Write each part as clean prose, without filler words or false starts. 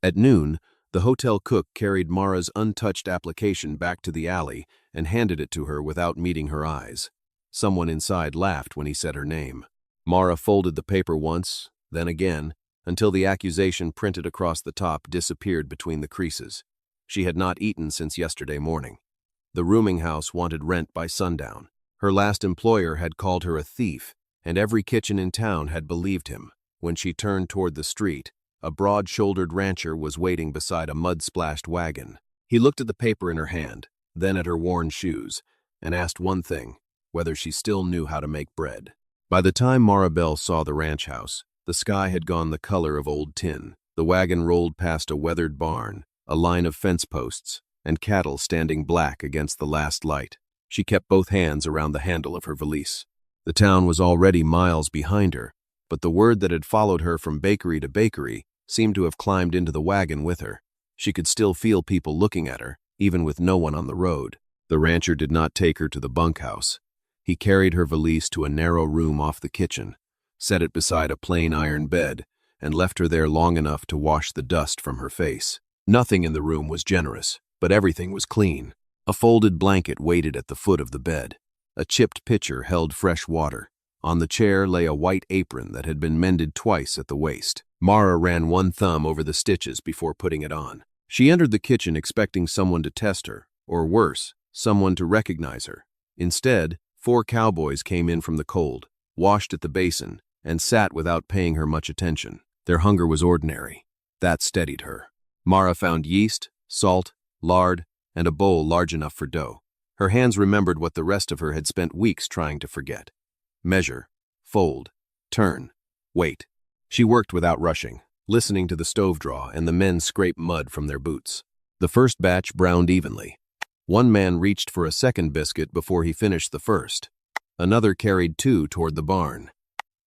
At noon, the hotel cook carried Mara's untouched application back to the alley and handed it to her without meeting her eyes. Someone inside laughed when he said her name. Mara folded the paper once, then again, until the accusation printed across the top disappeared between the creases. She had not eaten since yesterday morning. The rooming house wanted rent by sundown. Her last employer had called her a thief, and every kitchen in town had believed him. When she turned toward the street, a broad-shouldered rancher was waiting beside a mud-splashed wagon. He looked at the paper in her hand, then at her worn shoes, and asked one thing, whether she still knew how to make bread. By the time Maribel saw the ranch house, the sky had gone the color of old tin. The wagon rolled past a weathered barn, a line of fence posts, and cattle standing black against the last light. She kept both hands around the handle of her valise. The town was already miles behind her, but the word that had followed her from bakery to bakery seemed to have climbed into the wagon with her. She could still feel people looking at her, even with no one on the road. The rancher did not take her to the bunkhouse. He carried her valise to a narrow room off the kitchen, set it beside a plain iron bed, and left her there long enough to wash the dust from her face. Nothing in the room was generous, but everything was clean. A folded blanket waited at the foot of the bed. A chipped pitcher held fresh water. On the chair lay a white apron that had been mended twice at the waist. Mara ran one thumb over the stitches before putting it on. She entered the kitchen expecting someone to test her, or worse, someone to recognize her. Instead, 4 cowboys came in from the cold, washed at the basin, and sat without paying her much attention. Their hunger was ordinary. That steadied her. Mara found yeast, salt, lard, and a bowl large enough for dough. Her hands remembered what the rest of her had spent weeks trying to forget. Measure, fold, turn, wait. She worked without rushing, listening to the stove draw and the men scrape mud from their boots. The first batch browned evenly. One man reached for a second biscuit before he finished the first. Another carried 2 toward the barn.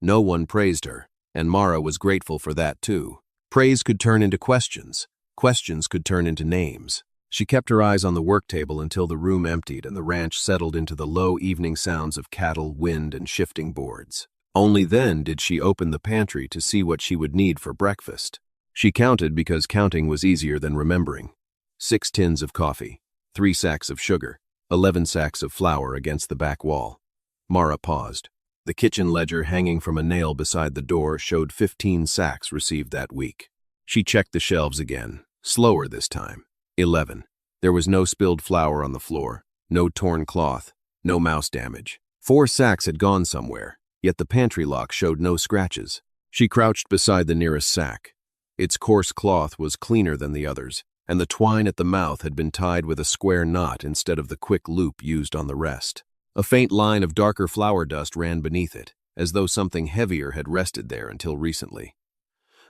No one praised her, and Mara was grateful for that too. Praise could turn into questions. Questions could turn into names. She kept her eyes on the work table until the room emptied and the ranch settled into the low evening sounds of cattle, wind, and shifting boards. Only then did she open the pantry to see what she would need for breakfast. She counted because counting was easier than remembering. 6 tins of coffee, 3 sacks of sugar, 11 sacks of flour against the back wall. Mara paused. The kitchen ledger hanging from a nail beside the door showed 15 sacks received that week. She checked the shelves again, slower this time. 11. There was no spilled flour on the floor, no torn cloth, no mouse damage. 4 sacks had gone somewhere, yet the pantry lock showed no scratches. She crouched beside the nearest sack. Its coarse cloth was cleaner than the others, and the twine at the mouth had been tied with a square knot instead of the quick loop used on the rest. A faint line of darker flour dust ran beneath it, as though something heavier had rested there until recently.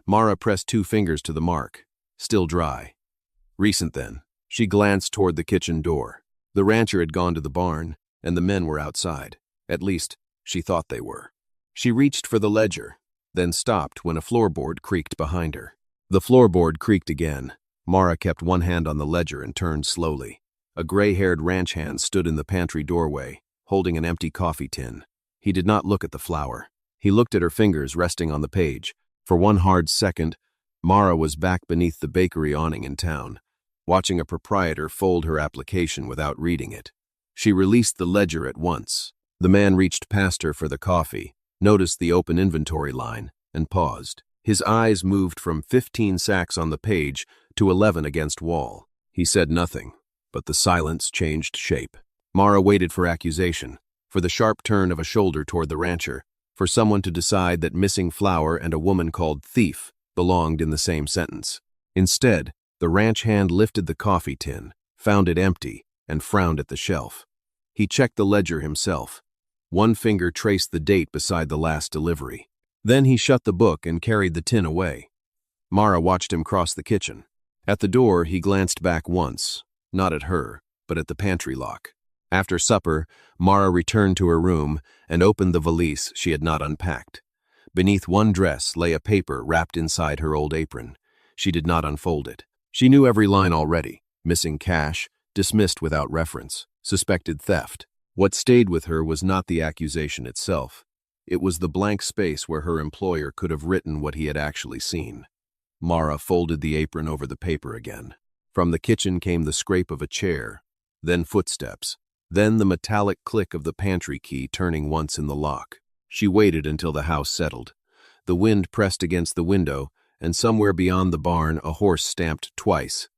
Mara pressed 2 fingers to the mark, still dry. Recent then. She glanced toward the kitchen door. The rancher had gone to the barn, and the men were outside. At least, she thought they were. She reached for the ledger, then stopped when a floorboard creaked behind her. The floorboard creaked again. Mara kept one hand on the ledger and turned slowly. A gray-haired ranch hand stood in the pantry doorway, holding an empty coffee tin. He did not look at the flour. He looked at her fingers resting on the page. For one hard second, Mara was back beneath the bakery awning in town, watching a proprietor fold her application without reading it. She released the ledger at once. The man reached past her for the coffee, noticed the open inventory line, and paused. His eyes moved from 15 sacks on the page to 11 against wall. He said nothing, but the silence changed shape. Mara waited for accusation, for the sharp turn of a shoulder toward the rancher, for someone to decide that missing flour and a woman called thief belonged in the same sentence. Instead, the ranch hand lifted the coffee tin, found it empty, and frowned at the shelf. He checked the ledger himself. One finger traced the date beside the last delivery. Then he shut the book and carried the tin away. Mara watched him cross the kitchen. At the door, he glanced back once, not at her, but at the pantry lock. After supper, Mara returned to her room and opened the valise she had not unpacked. Beneath one dress lay a paper wrapped inside her old apron. She did not unfold it. She knew every line already. Missing cash, dismissed without reference, suspected theft. What stayed with her was not the accusation itself. It was the blank space where her employer could have written what he had actually seen. Mara folded the apron over the paper again. From the kitchen came the scrape of a chair, then footsteps, then the metallic click of the pantry key turning once in the lock. She waited until the house settled. The wind pressed against the window, and somewhere beyond the barn a horse stamped twice.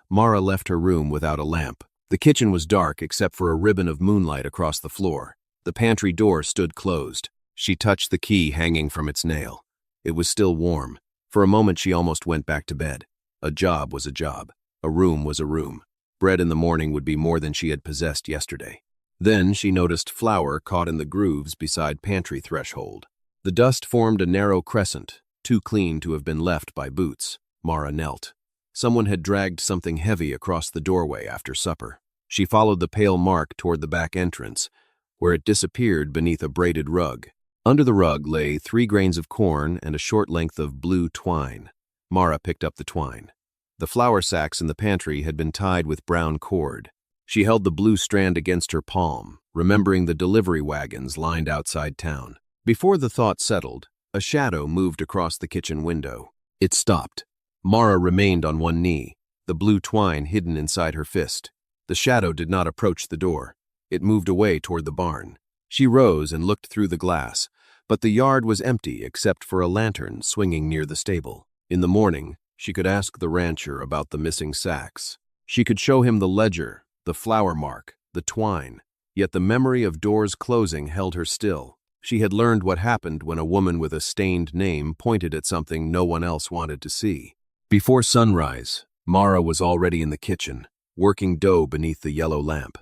Mara left her room without a lamp. The kitchen was dark except for a ribbon of moonlight across the floor. The pantry door stood closed. She touched the key hanging from its nail. It was still warm. For a moment she almost went back to bed. A job was a job. A room was a room. Bread in the morning would be more than she had possessed yesterday. Then she noticed flour caught in the grooves beside pantry threshold. The dust formed a narrow crescent, too clean to have been left by boots. Mara knelt. Someone had dragged something heavy across the doorway after supper. She followed the pale mark toward the back entrance, where it disappeared beneath a braided rug. Under the rug lay 3 grains of corn and a short length of blue twine. Mara picked up the twine. The flour sacks in the pantry had been tied with brown cord. She held the blue strand against her palm, remembering the delivery wagons lined outside town. Before the thought settled, a shadow moved across the kitchen window. It stopped. Mara remained on one knee, the blue twine hidden inside her fist. The shadow did not approach the door. It moved away toward the barn. She rose and looked through the glass, but the yard was empty except for a lantern swinging near the stable. In the morning, she could ask the rancher about the missing sacks. She could show him the ledger, the flour mark, the twine. Yet the memory of doors closing held her still. She had learned what happened when a woman with a stained name pointed at something no one else wanted to see. Before sunrise, Mara was already in the kitchen, working dough beneath the yellow lamp.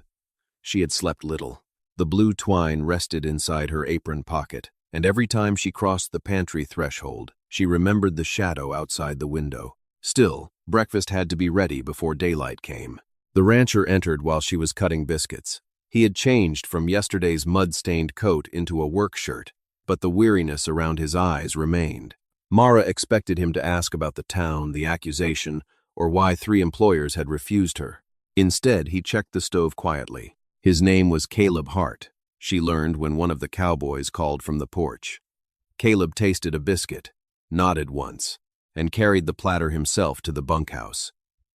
She had slept little. The blue twine rested inside her apron pocket, and every time she crossed the pantry threshold, she remembered the shadow outside the window. Still, breakfast had to be ready before daylight came. The rancher entered while she was cutting biscuits. He had changed from yesterday's mud-stained coat into a work shirt, but the weariness around his eyes remained. Mara expected him to ask about the town, the accusation, or why 3 employers had refused her. Instead, he checked the stove quietly. His name was Caleb Hart, she learned when one of the cowboys called from the porch. Caleb tasted a biscuit, nodded once, and carried the platter himself to the bunkhouse.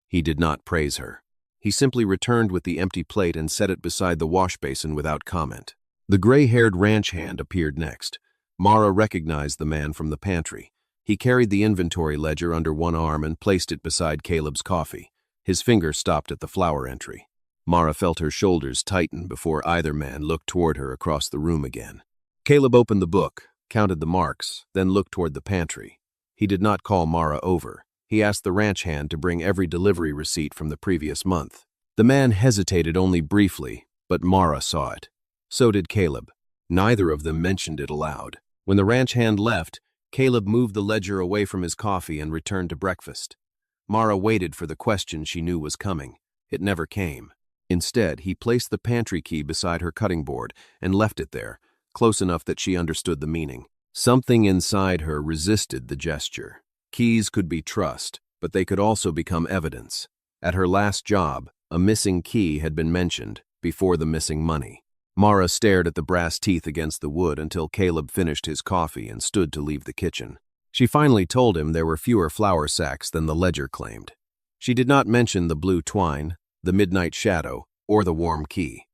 He did not praise her. He simply returned with the empty plate and set it beside the wash basin without comment. The gray-haired ranch hand appeared next. Mara recognized the man from the pantry. He carried the inventory ledger under one arm and placed it beside Caleb's coffee. His finger stopped at the flour entry. Mara felt her shoulders tighten before either man looked toward her across the room again. Caleb opened the book, counted the marks, then looked toward the pantry. He did not call Mara over. He asked the ranch hand to bring every delivery receipt from the previous month. The man hesitated only briefly, but Mara saw it. So did Caleb. Neither of them mentioned it aloud. When the ranch hand left, Caleb moved the ledger away from his coffee and returned to breakfast. Mara waited for the question she knew was coming. It never came. Instead, he placed the pantry key beside her cutting board and left it there, close enough that she understood the meaning. Something inside her resisted the gesture. Keys could be trust, but they could also become evidence. At her last job, a missing key had been mentioned, before the missing money. Mara stared at the brass teeth against the wood until Caleb finished his coffee and stood to leave the kitchen. She finally told him there were fewer flour sacks than the ledger claimed. She did not mention the blue twine, the midnight shadow, or the warm key.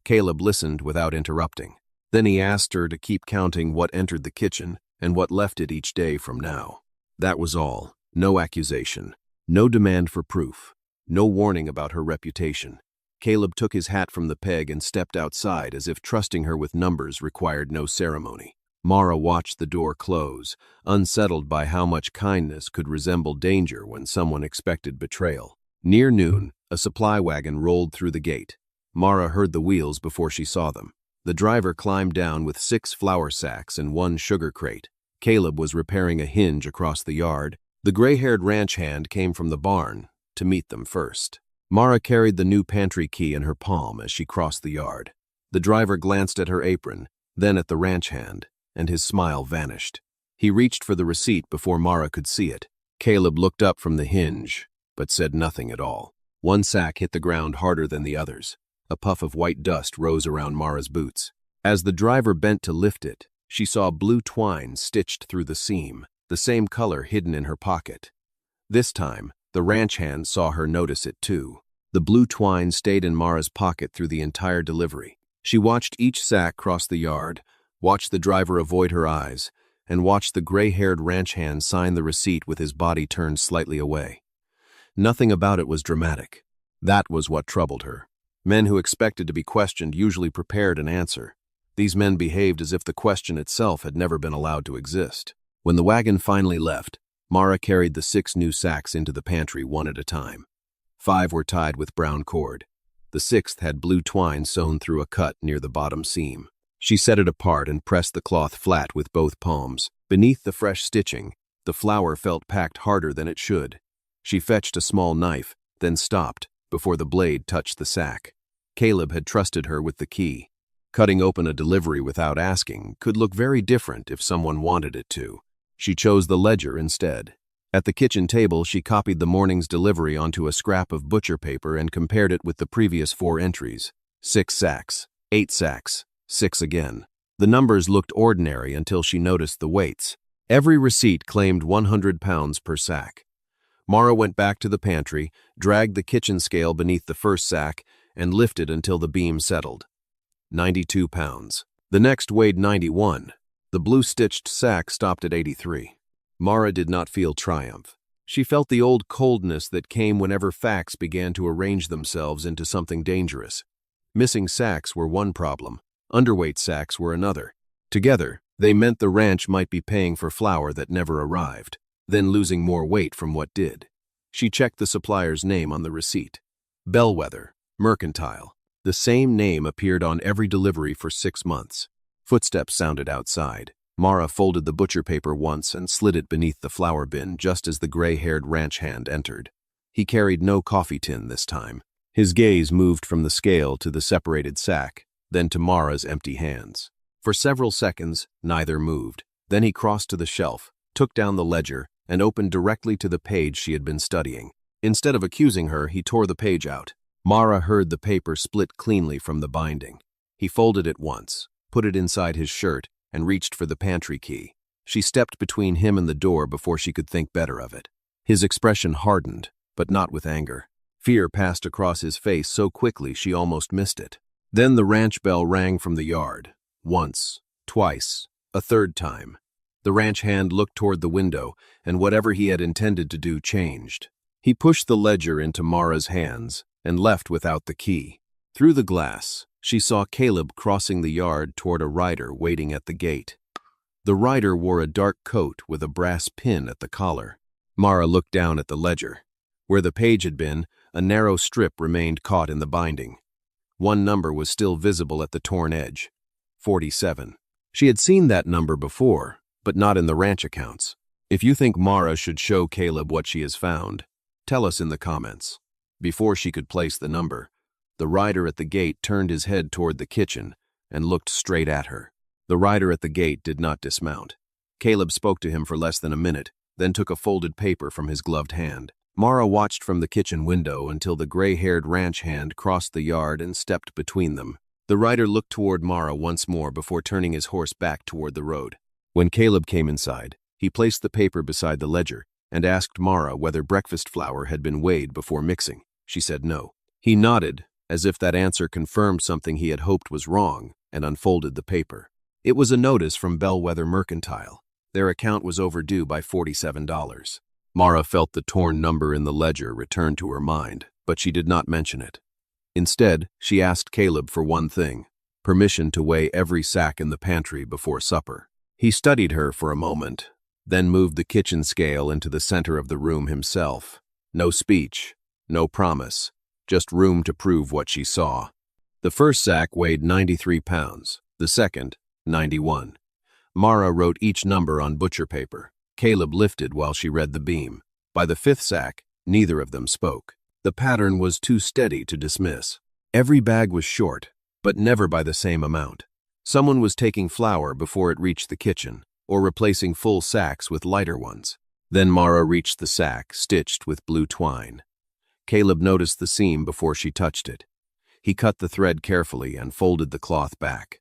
Caleb listened without interrupting. Then he asked her to keep counting what entered the kitchen and what left it each day from now. That was all. No accusation. No demand for proof. No warning about her reputation. Caleb took his hat from the peg and stepped outside as if trusting her with numbers required no ceremony. Mara watched the door close, unsettled by how much kindness could resemble danger when someone expected betrayal. Near noon, a supply wagon rolled through the gate. Mara heard the wheels before she saw them. The driver climbed down with 6 flour sacks and 1 sugar crate. Caleb was repairing a hinge across the yard. The gray-haired ranch hand came from the barn to meet them first. Mara carried the new pantry key in her palm as she crossed the yard. The driver glanced at her apron, then at the ranch hand, and his smile vanished. He reached for the receipt before Mara could see it. Caleb looked up from the hinge, but said nothing at all. 1 sack hit the ground harder than the others. A puff of white dust rose around Mara's boots. As the driver bent to lift it, she saw blue twine stitched through the seam, the same color hidden in her pocket. This time, the ranch hand saw her notice it too. The blue twine stayed in Mara's pocket through the entire delivery. She watched each sack cross the yard, watched the driver avoid her eyes, and watched the gray-haired ranch hand sign the receipt with his body turned slightly away. Nothing about it was dramatic. That was what troubled her. Men who expected to be questioned usually prepared an answer. These men behaved as if the question itself had never been allowed to exist. When the wagon finally left, Mara carried the 6 new sacks into the pantry one at a time. 5 were tied with brown cord. The 6th had blue twine sewn through a cut near the bottom seam. She set it apart and pressed the cloth flat with both palms. Beneath the fresh stitching, the flour felt packed harder than it should. She fetched a small knife, then stopped before the blade touched the sack. Caleb had trusted her with the key. Cutting open a delivery without asking could look very different if someone wanted it to. She chose the ledger instead. At the kitchen table, she copied the morning's delivery onto a scrap of butcher paper and compared it with the previous 4 entries. 6 sacks, 8 sacks, 6 again. The numbers looked ordinary until she noticed the weights. Every receipt claimed 100 pounds per sack. Mara went back to the pantry, dragged the kitchen scale beneath the first sack, and lifted until the beam settled. 92 pounds. The next weighed 91. The blue-stitched sack stopped at 83. Mara did not feel triumph. She felt the old coldness that came whenever facts began to arrange themselves into something dangerous. Missing sacks were one problem. Underweight sacks were another. Together, they meant the ranch might be paying for flour that never arrived, then losing more weight from what did. She checked the supplier's name on the receipt. Bellwether, Mercantile. The same name appeared on every delivery for 6 months. Footsteps sounded outside. Mara folded the butcher paper once and slid it beneath the flour bin just as the gray-haired ranch hand entered. He carried no coffee tin this time. His gaze moved from the scale to the separated sack, then to Mara's empty hands. For several seconds, neither moved. Then he crossed to the shelf, took down the ledger, and opened directly to the page she had been studying. Instead of accusing her, he tore the page out. Mara heard the paper split cleanly from the binding. He folded it once, put it inside his shirt, and reached for the pantry key. She stepped between him and the door before she could think better of it. His expression hardened, but not with anger. Fear passed across his face so quickly she almost missed it. Then the ranch bell rang from the yard. Once, twice, a third time. The ranch hand looked toward the window, and whatever he had intended to do changed. He pushed the ledger into Mara's hands and left without the key. Through the glass, she saw Caleb crossing the yard toward a rider waiting at the gate. The rider wore a dark coat with a brass pin at the collar. Mara looked down at the ledger. Where the page had been, a narrow strip remained caught in the binding. One number was still visible at the torn edge. 47. She had seen that number before, but not in the ranch accounts. If you think Mara should show Caleb what she has found, tell us in the comments. Before she could place the number, the rider at the gate turned his head toward the kitchen and looked straight at her. The rider at the gate did not dismount. Caleb spoke to him for less than a minute, then took a folded paper from his gloved hand. Mara watched from the kitchen window until the gray-haired ranch hand crossed the yard and stepped between them. The rider looked toward Mara once more before turning his horse back toward the road. When Caleb came inside, he placed the paper beside the ledger and asked Mara whether breakfast flour had been weighed before mixing. She said no. He nodded, as if that answer confirmed something he had hoped was wrong, and unfolded the paper. It was a notice from Bellwether Mercantile. Their account was overdue by $47. Mara felt the torn number in the ledger return to her mind, but she did not mention it. Instead, she asked Caleb for one thing: permission to weigh every sack in the pantry before supper. He studied her for a moment, then moved the kitchen scale into the center of the room himself. No speech, no promise, just room to prove what she saw. The first sack weighed 93 pounds, the second, 91. Mara wrote each number on butcher paper. Caleb lifted while she read the beam. By the 5th sack, neither of them spoke. The pattern was too steady to dismiss. Every bag was short, but never by the same amount. Someone was taking flour before it reached the kitchen, or replacing full sacks with lighter ones. Then Mara reached the sack, stitched with blue twine. Caleb noticed the seam before she touched it. He cut the thread carefully and folded the cloth back.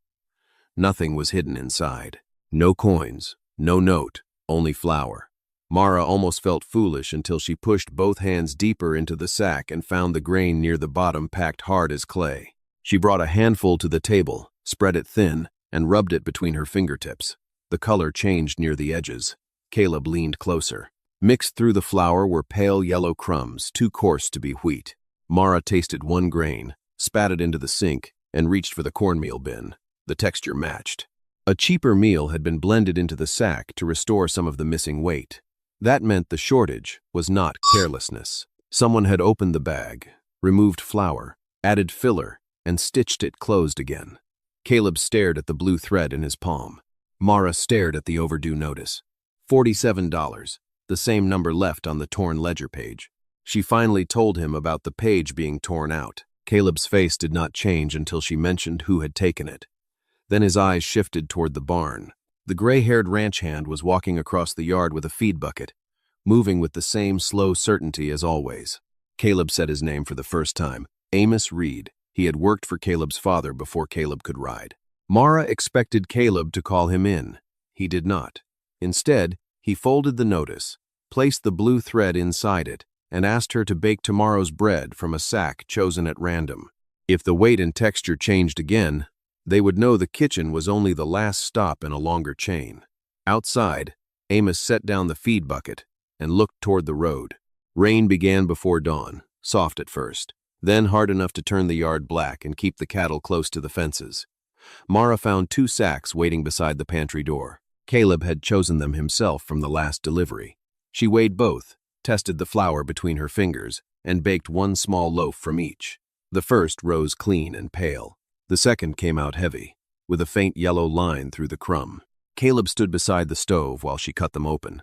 Nothing was hidden inside. No coins, no note, only flour. Mara almost felt foolish until she pushed both hands deeper into the sack and found the grain near the bottom packed hard as clay. She brought a handful to the table, spread it thin, and rubbed it between her fingertips. The color changed near the edges. Caleb leaned closer. Mixed through the flour were pale yellow crumbs, too coarse to be wheat. Mara tasted one grain, spat it into the sink, and reached for the cornmeal bin. The texture matched. A cheaper meal had been blended into the sack to restore some of the missing weight. That meant the shortage was not carelessness. Someone had opened the bag, removed flour, added filler, and stitched it closed again. Caleb stared at the blue thread in his palm. Mara stared at the overdue notice. $47, the same number left on the torn ledger page. She finally told him about the page being torn out. Caleb's face did not change until she mentioned who had taken it. Then his eyes shifted toward the barn. The gray-haired ranch hand was walking across the yard with a feed bucket, moving with the same slow certainty as always. Caleb said his name for the first time, Amos Reed. He had worked for Caleb's father before Caleb could ride. Mara expected Caleb to call him in. He did not. Instead, he folded the notice, placed the blue thread inside it, and asked her to bake tomorrow's bread from a sack chosen at random. If the weight and texture changed again, they would know the kitchen was only the last stop in a longer chain. Outside, Amos set down the feed bucket and looked toward the road. Rain began before dawn, soft at first, then hard enough to turn the yard black and keep the cattle close to the fences. Mara found 2 sacks waiting beside the pantry door. Caleb had chosen them himself from the last delivery. She weighed both, tested the flour between her fingers, and baked 1 small loaf from each. The first rose clean and pale. The second came out heavy, with a faint yellow line through the crumb. Caleb stood beside the stove while she cut them open.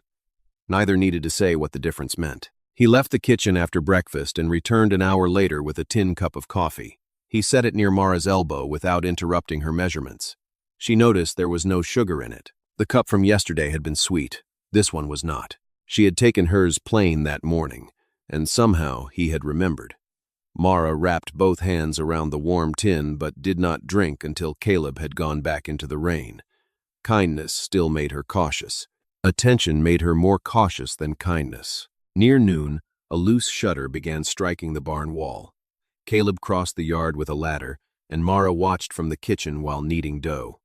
Neither needed to say what the difference meant. He left the kitchen after breakfast and returned an hour later with a tin cup of coffee. He set it near Mara's elbow without interrupting her measurements. She noticed there was no sugar in it. The cup from yesterday had been sweet. This one was not. She had taken hers plain that morning, and somehow he had remembered. Mara wrapped both hands around the warm tin but did not drink until Caleb had gone back into the rain. Kindness still made her cautious. Attention made her more cautious than kindness. Near noon, a loose shutter began striking the barn wall. Caleb crossed the yard with a ladder, and Mara watched from the kitchen while kneading dough.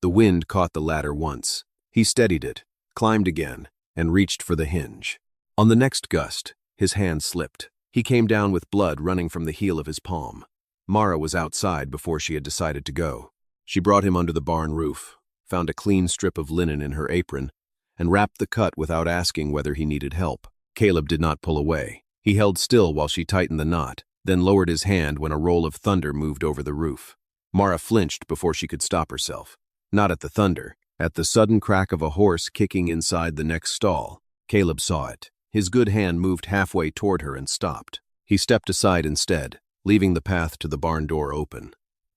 The wind caught the ladder once. He steadied it, climbed again, and reached for the hinge. On the next gust, his hand slipped. He came down with blood running from the heel of his palm. Mara was outside before she had decided to go. She brought him under the barn roof, found a clean strip of linen in her apron, and wrapped the cut without asking whether he needed help. Caleb did not pull away. He held still while she tightened the knot, then lowered his hand when a roll of thunder moved over the roof. Mara flinched before she could stop herself. Not at the thunder, at the sudden crack of a horse kicking inside the next stall. Caleb saw it. His good hand moved halfway toward her and stopped. He stepped aside instead, leaving the path to the barn door open.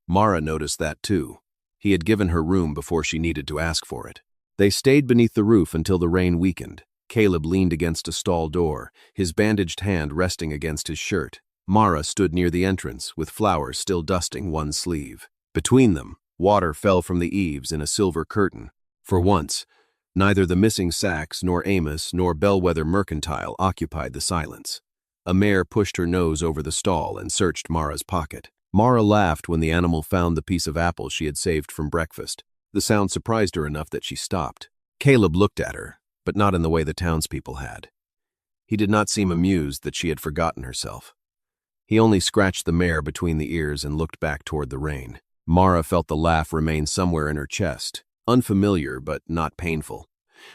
Mara noticed that too. He had given her room before she needed to ask for it. They stayed beneath the roof until the rain weakened. Caleb leaned against a stall door, his bandaged hand resting against his shirt. Mara stood near the entrance, with flour still dusting one sleeve. Between them, water fell from the eaves in a silver curtain. For once, neither the missing sacks nor Amos nor Bellwether Mercantile occupied the silence. A mare pushed her nose over the stall and searched Mara's pocket. Mara laughed when the animal found the piece of apple she had saved from breakfast. The sound surprised her enough that she stopped. Caleb looked at her, but not in the way the townspeople had. He did not seem amused that she had forgotten herself. He only scratched the mare between the ears and looked back toward the rain. Mara felt the laugh remain somewhere in her chest, unfamiliar but not painful.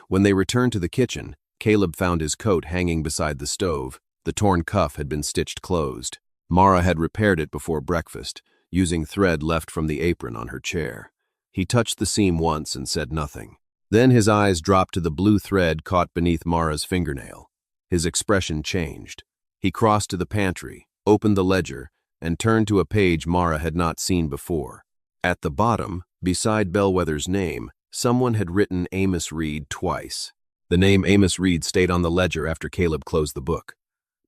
When they returned to the kitchen, Caleb found his coat hanging beside the stove. The torn cuff had been stitched closed. Mara had repaired it before breakfast, using thread left from the apron on her chair. He touched the seam once and said nothing. Then his eyes dropped to the blue thread caught beneath Mara's fingernail. His expression changed. He crossed to the pantry, opened the ledger, and turned to a page Mara had not seen before. At the bottom, beside Bellwether's name, someone had written Amos Reed twice. The name Amos Reed stayed on the ledger after Caleb closed the book.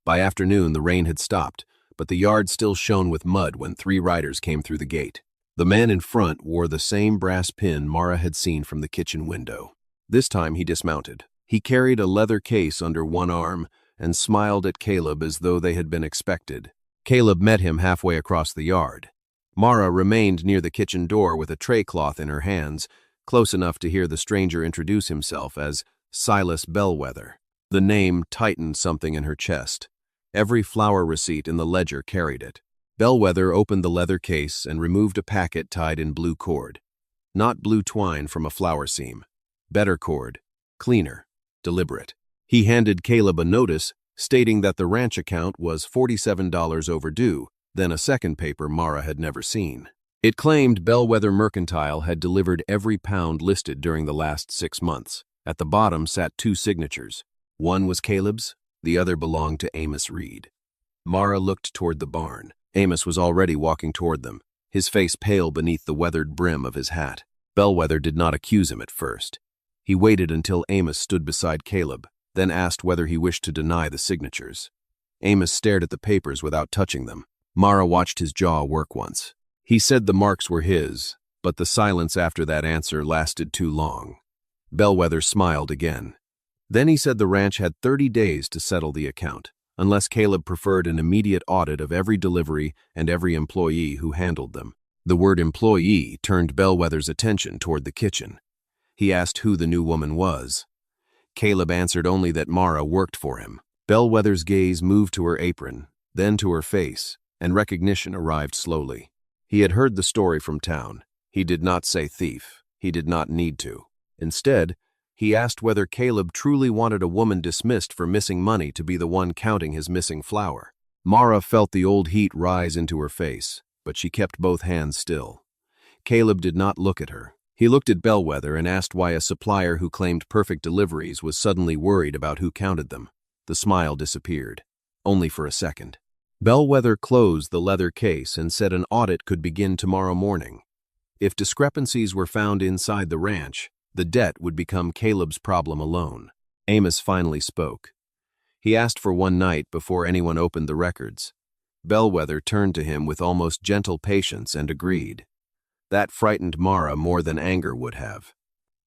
By afternoon, the rain had stopped, but the yard still shone with mud when 3 riders came through the gate. The man in front wore the same brass pin Mara had seen from the kitchen window. This time he dismounted. He carried a leather case under one arm and smiled at Caleb as though they had been expected. Caleb met him halfway across the yard. Mara remained near the kitchen door with a tray cloth in her hands, close enough to hear the stranger introduce himself as Silas Bellwether. The name tightened something in her chest. Every flour receipt in the ledger carried it. Bellwether opened the leather case and removed a packet tied in blue cord. Not blue twine from a flower seam. Better cord. Cleaner. Deliberate. He handed Caleb a notice stating that the ranch account was $47 overdue, then a second paper Mara had never seen. It claimed Bellwether Mercantile had delivered every pound listed during the last 6 months. At the bottom sat 2 signatures. One was Caleb's, the other belonged to Amos Reed. Mara looked toward the barn. Amos was already walking toward them, his face pale beneath the weathered brim of his hat. Bellwether did not accuse him at first. He waited until Amos stood beside Caleb, then asked whether he wished to deny the signatures. Amos stared at the papers without touching them. Mara watched his jaw work once. He said the marks were his, but the silence after that answer lasted too long. Bellwether smiled again. Then he said the ranch had 30 days to settle the account, unless Caleb preferred an immediate audit of every delivery and every employee who handled them. The word employee turned Bellwether's attention toward the kitchen. He asked who the new woman was. Caleb answered only that Mara worked for him. Bellwether's gaze moved to her apron, then to her face, and recognition arrived slowly. He had heard the story from town. He did not say thief. He did not need to. Instead, he asked whether Caleb truly wanted a woman dismissed for missing money to be the one counting his missing flour. Mara felt the old heat rise into her face, but she kept both hands still. Caleb did not look at her. He looked at Bellwether and asked why a supplier who claimed perfect deliveries was suddenly worried about who counted them. The smile disappeared, only for a second. Bellwether closed the leather case and said an audit could begin tomorrow morning. If discrepancies were found inside the ranch, the debt would become Caleb's problem alone. Amos finally spoke. He asked for one night before anyone opened the records. Bellwether turned to him with almost gentle patience and agreed. That frightened Mara more than anger would have.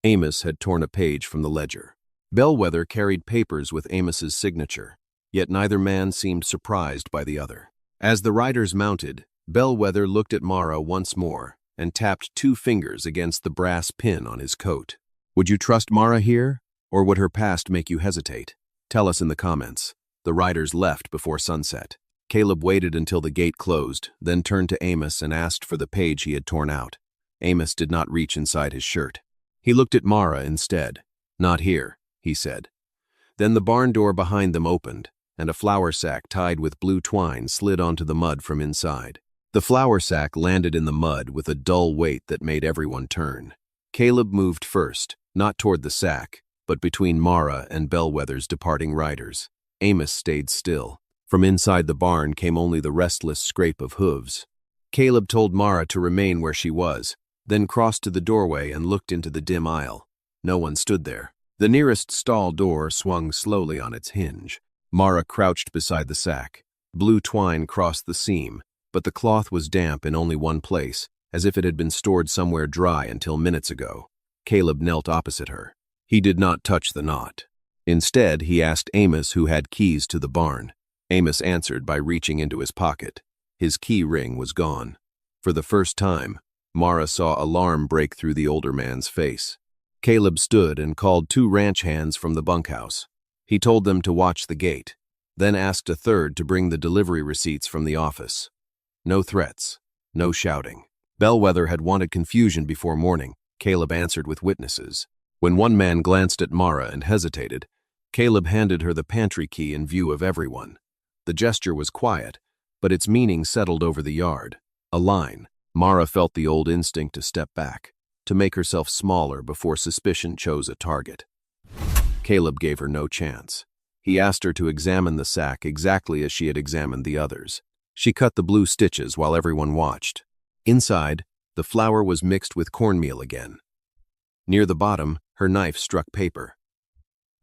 Amos had torn a page from the ledger. Bellwether carried papers with Amos's signature, yet neither man seemed surprised by the other. As the riders mounted, Bellwether looked at Mara once more and tapped 2 fingers against the brass pin on his coat. Would you trust Mara here, or would her past make you hesitate? Tell us in the comments. The riders left before sunset. Caleb waited until the gate closed, then turned to Amos and asked for the page he had torn out. Amos did not reach inside his shirt. He looked at Mara instead. Not here, he said. Then the barn door behind them opened, and a flour sack tied with blue twine slid onto the mud from inside. The flour sack landed in the mud with a dull weight that made everyone turn. Caleb moved first, not toward the sack, but between Mara and Bellwether's departing riders. Amos stayed still. From inside the barn came only the restless scrape of hooves. Caleb told Mara to remain where she was, then crossed to the doorway and looked into the dim aisle. No one stood there. The nearest stall door swung slowly on its hinge. Mara crouched beside the sack. Blue twine crossed the seam, but the cloth was damp in only one place, as if it had been stored somewhere dry until minutes ago. Caleb knelt opposite her. He did not touch the knot. Instead, he asked Amos who had keys to the barn. Amos answered by reaching into his pocket. His key ring was gone. For the first time, Mara saw alarm break through the older man's face. Caleb stood and called 2 ranch hands from the bunkhouse. He told them to watch the gate, then asked a third to bring the delivery receipts from the office. No threats, no shouting. Bellwether had wanted confusion before morning. Caleb answered with witnesses. When one man glanced at Mara and hesitated, Caleb handed her the pantry key in view of everyone. The gesture was quiet, but its meaning settled over the yard. A line. Mara felt the old instinct to step back, to make herself smaller before suspicion chose a target. Caleb gave her no chance. He asked her to examine the sack exactly as she had examined the others. She cut the blue stitches while everyone watched. Inside, the flour was mixed with cornmeal again. Near the bottom, her knife struck paper.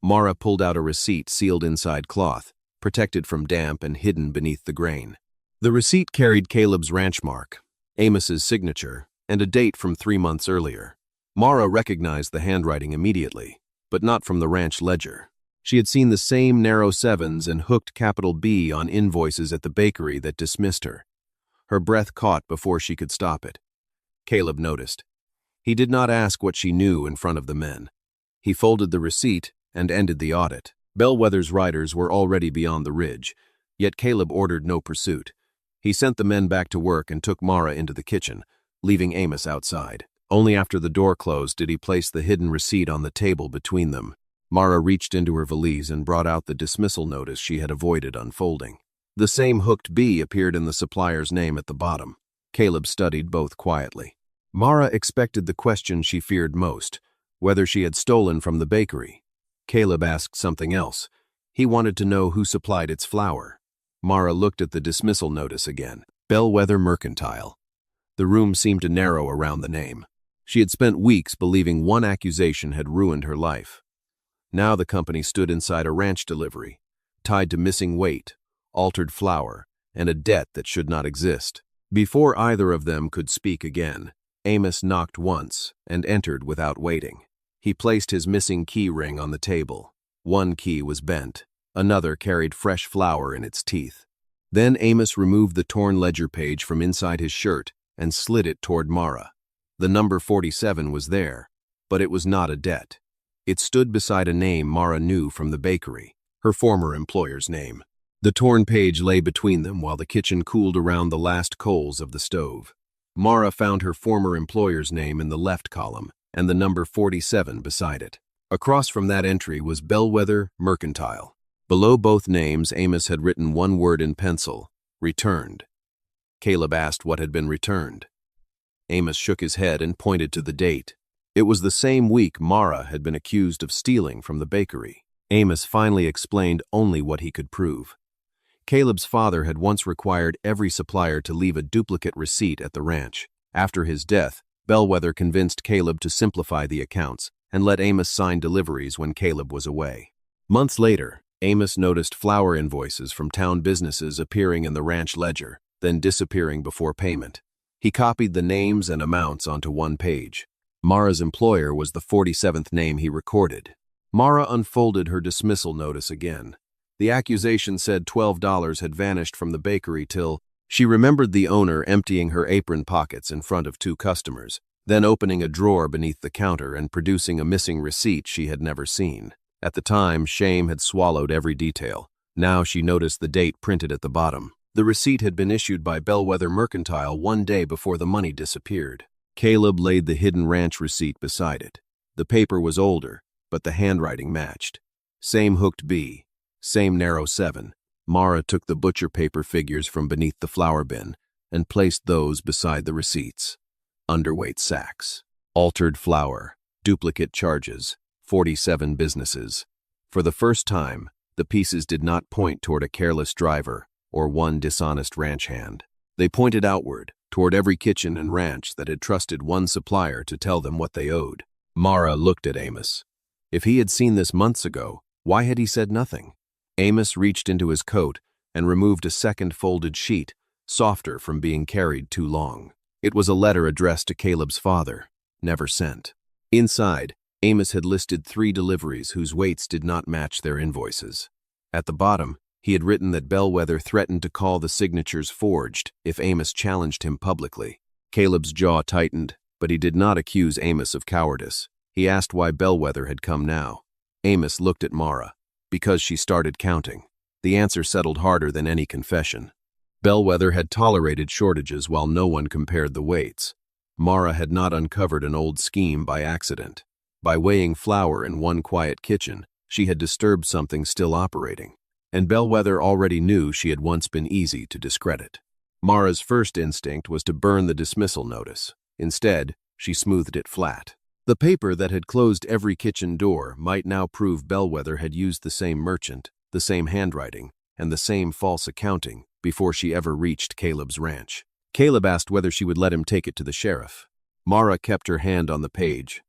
Mara pulled out a receipt sealed inside cloth, protected from damp and hidden beneath the grain. The receipt carried Caleb's ranch mark, Amos's signature, and a date from 3 months earlier. Mara recognized the handwriting immediately, but not from the ranch ledger. She had seen the same narrow sevens and hooked capital B on invoices at the bakery that dismissed her. Her breath caught before she could stop it. Caleb noticed. He did not ask what she knew in front of the men. He folded the receipt and ended the audit. Bellwether's riders were already beyond the ridge, yet Caleb ordered no pursuit. He sent the men back to work and took Mara into the kitchen, leaving Amos outside. Only after the door closed did he place the hidden receipt on the table between them. Mara reached into her valise and brought out the dismissal notice she had avoided unfolding. The same hooked B appeared in the supplier's name at the bottom. Caleb studied both quietly. Mara expected the question she feared most, whether she had stolen from the bakery. Caleb asked something else. He wanted to know who supplied its flour. Mara looked at the dismissal notice again. Bellwether Mercantile. The room seemed to narrow around the name. She had spent weeks believing one accusation had ruined her life. Now the company stood inside a ranch delivery, tied to missing weight, altered flour, and a debt that should not exist. Before either of them could speak again, Amos knocked once and entered without waiting. He placed his missing key ring on the table. One key was bent. Another carried fresh flour in its teeth. Then Amos removed the torn ledger page from inside his shirt and slid it toward Mara. The number 47 was there, but it was not a debt. It stood beside a name Mara knew from the bakery, her former employer's name. The torn page lay between them while the kitchen cooled around the last coals of the stove. Mara found her former employer's name in the left column and the number 47 beside it. Across from that entry was Bellwether Mercantile. Below both names, Amos had written one word in pencil: returned. Caleb asked what had been returned. Amos shook his head and pointed to the date. It was the same week Mara had been accused of stealing from the bakery. Amos finally explained only what he could prove. Caleb's father had once required every supplier to leave a duplicate receipt at the ranch. After his death, Bellwether convinced Caleb to simplify the accounts and let Amos sign deliveries when Caleb was away. Months later, Amos noticed flour invoices from town businesses appearing in the ranch ledger, then disappearing before payment. He copied the names and amounts onto one page. Mara's employer was the 47th name he recorded. Mara unfolded her dismissal notice again. The accusation said $12 had vanished from the bakery till she remembered the owner emptying her apron pockets in front of two customers, then opening a drawer beneath the counter and producing a missing receipt she had never seen. At the time, shame had swallowed every detail. Now she noticed the date printed at the bottom. The receipt had been issued by Bellwether Mercantile one day before the money disappeared. Caleb laid the hidden ranch receipt beside it. The paper was older, but the handwriting matched. Same hooked B, same narrow 7. Mara took the butcher paper figures from beneath the flour bin and placed those beside the receipts. Underweight sacks, altered flour, duplicate charges, 47 businesses. For the first time, the pieces did not point toward a careless driver or one dishonest ranch hand. They pointed outward, toward every kitchen and ranch that had trusted one supplier to tell them what they owed. Mara looked at Amos. If he had seen this months ago, why had he said nothing? Amos reached into his coat and removed a second folded sheet, softer from being carried too long. It was a letter addressed to Caleb's father, never sent. Inside, Amos had listed 3 deliveries whose weights did not match their invoices. At the bottom, he had written that Bellwether threatened to call the signatures forged if Amos challenged him publicly. Caleb's jaw tightened, but he did not accuse Amos of cowardice. He asked why Bellwether had come now. Amos looked at Mara. Because she started counting. The answer settled harder than any confession. Bellwether had tolerated shortages while no one compared the weights. Mara had not uncovered an old scheme by accident. By weighing flour in one quiet kitchen, she had disturbed something still operating. And Bellwether already knew she had once been easy to discredit. Mara's first instinct was to burn the dismissal notice. Instead, she smoothed it flat. The paper that had closed every kitchen door might now prove Bellwether had used the same merchant, the same handwriting, and the same false accounting before she ever reached Caleb's ranch. Caleb asked whether she would let him take it to the sheriff. Mara kept her hand on the page.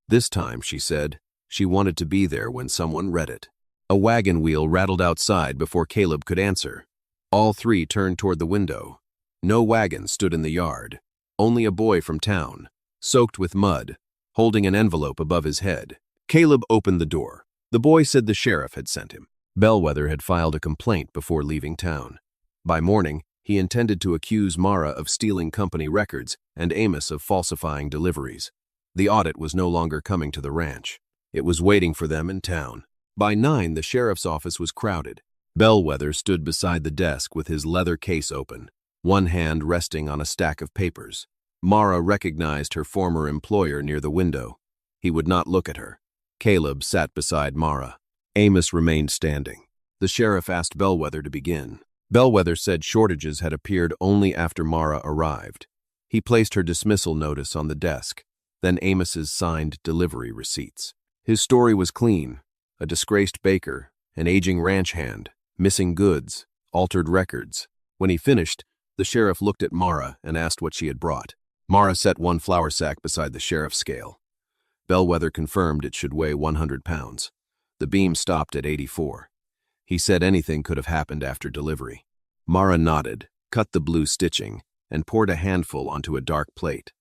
This time, she said, she wanted to be there when someone read it. A wagon wheel rattled outside before Caleb could answer. All 3 turned toward the window. No wagon stood in the yard. Only a boy from town, soaked with mud, holding an envelope above his head. Caleb opened the door. The boy said the sheriff had sent him. Bellwether had filed a complaint before leaving town. By morning, he intended to accuse Mara of stealing company records and Amos of falsifying deliveries. The audit was no longer coming to the ranch. It was waiting for them in town. By 9, the sheriff's office was crowded. Bellwether stood beside the desk with his leather case open, one hand resting on a stack of papers. Mara recognized her former employer near the window. He would not look at her. Caleb sat beside Mara. Amos remained standing. The sheriff asked Bellwether to begin. Bellwether said shortages had appeared only after Mara arrived. He placed her dismissal notice on the desk, then Amos's signed delivery receipts. His story was clean: a disgraced baker, an aging ranch hand, missing goods, altered records. When he finished, the sheriff looked at Mara and asked what she had brought. Mara set one flour sack beside the sheriff's scale. Bellwether confirmed it should weigh 100 pounds. The beam stopped at 84. He said anything could have happened after delivery. Mara nodded, cut the blue stitching, and poured a handful onto a dark plate.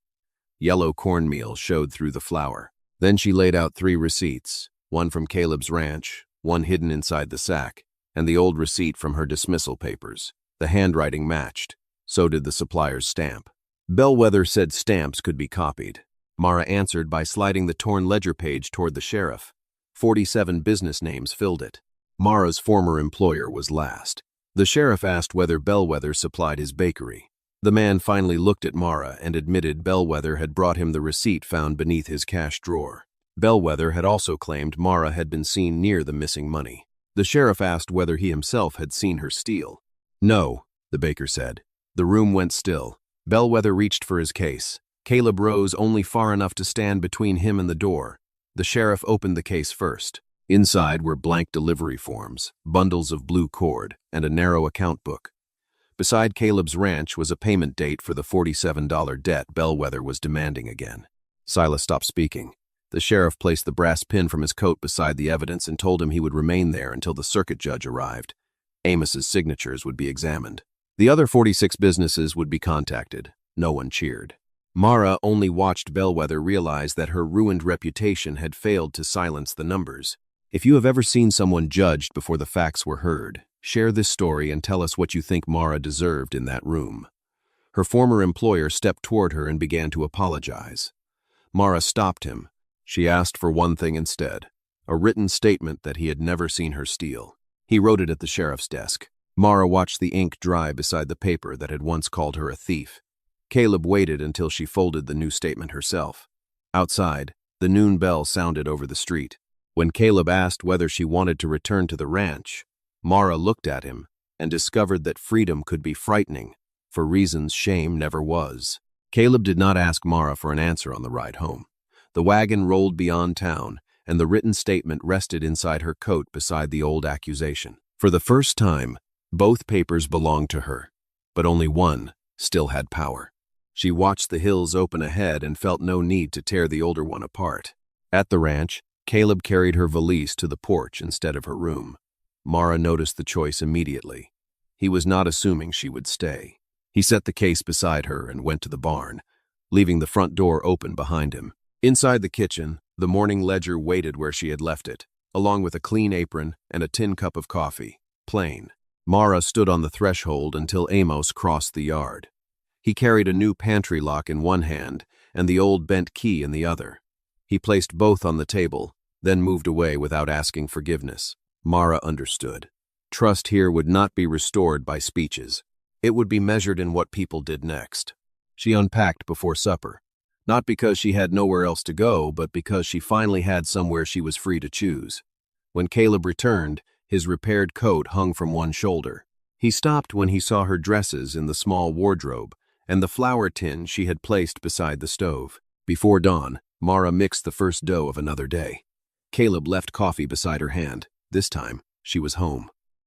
Yellow cornmeal showed through the flour. Then she laid out 3 receipts, one from Caleb's ranch, one hidden inside the sack, and the old receipt from her dismissal papers. The handwriting matched. So did the supplier's stamp. Bellwether said stamps could be copied. Mara answered by sliding the torn ledger page toward the sheriff. 47 business names filled it. Mara's former employer was last. The sheriff asked whether Bellwether supplied his bakery. The man finally looked at Mara and admitted Bellwether had brought him the receipt found beneath his cash drawer. Bellwether had also claimed Mara had been seen near the missing money. The sheriff asked whether he himself had seen her steal. No, the baker said. The room went still. Bellwether reached for his case. Caleb rose only far enough to stand between him and the door. The sheriff opened the case first. Inside were blank delivery forms, bundles of blue cord, and a narrow account book. Beside Caleb's ranch was a payment date for the $47 debt Bellwether was demanding again. Silas stopped speaking. The sheriff placed the brass pin from his coat beside the evidence and told him he would remain there until the circuit judge arrived. Amos's signatures would be examined. The other 46 businesses would be contacted. No one cheered. Mara only watched Bellwether realize that her ruined reputation had failed to silence the numbers. If you have ever seen someone judged before the facts were heard, share this story and tell us what you think Mara deserved in that room. Her former employer stepped toward her and began to apologize. Mara stopped him. She asked for one thing instead: a written statement that he had never seen her steal. He wrote it at the sheriff's desk. Mara watched the ink dry beside the paper that had once called her a thief. Caleb waited until she folded the new statement herself. Outside, the noon bell sounded over the street. When Caleb asked whether she wanted to return to the ranch, Mara looked at him and discovered that freedom could be frightening, for reasons shame never was. Caleb did not ask Mara for an answer on the ride home. The wagon rolled beyond town, and the written statement rested inside her coat beside the old accusation. For the first time, both papers belonged to her, but only one still had power. She watched the hills open ahead and felt no need to tear the older one apart. At the ranch, Caleb carried her valise to the porch instead of her room. Mara noticed the choice immediately. He was not assuming she would stay. He set the case beside her and went to the barn, leaving the front door open behind him. Inside the kitchen, the morning ledger waited where she had left it, along with a clean apron and a tin cup of coffee, plain. Mara stood on the threshold until Amos crossed the yard. He carried a new pantry lock in one hand and the old bent key in the other. He placed both on the table, then moved away without asking forgiveness. Mara understood. Trust here would not be restored by speeches. It would be measured in what people did next. She unpacked before supper, not because she had nowhere else to go, but because she finally had somewhere she was free to choose. When Caleb returned, his repaired coat hung from one shoulder. He stopped when he saw her dresses in the small wardrobe and the flour tin she had placed beside the stove. Before dawn, Mara mixed the first dough of another day. Caleb left coffee beside her hand. This time, she was home.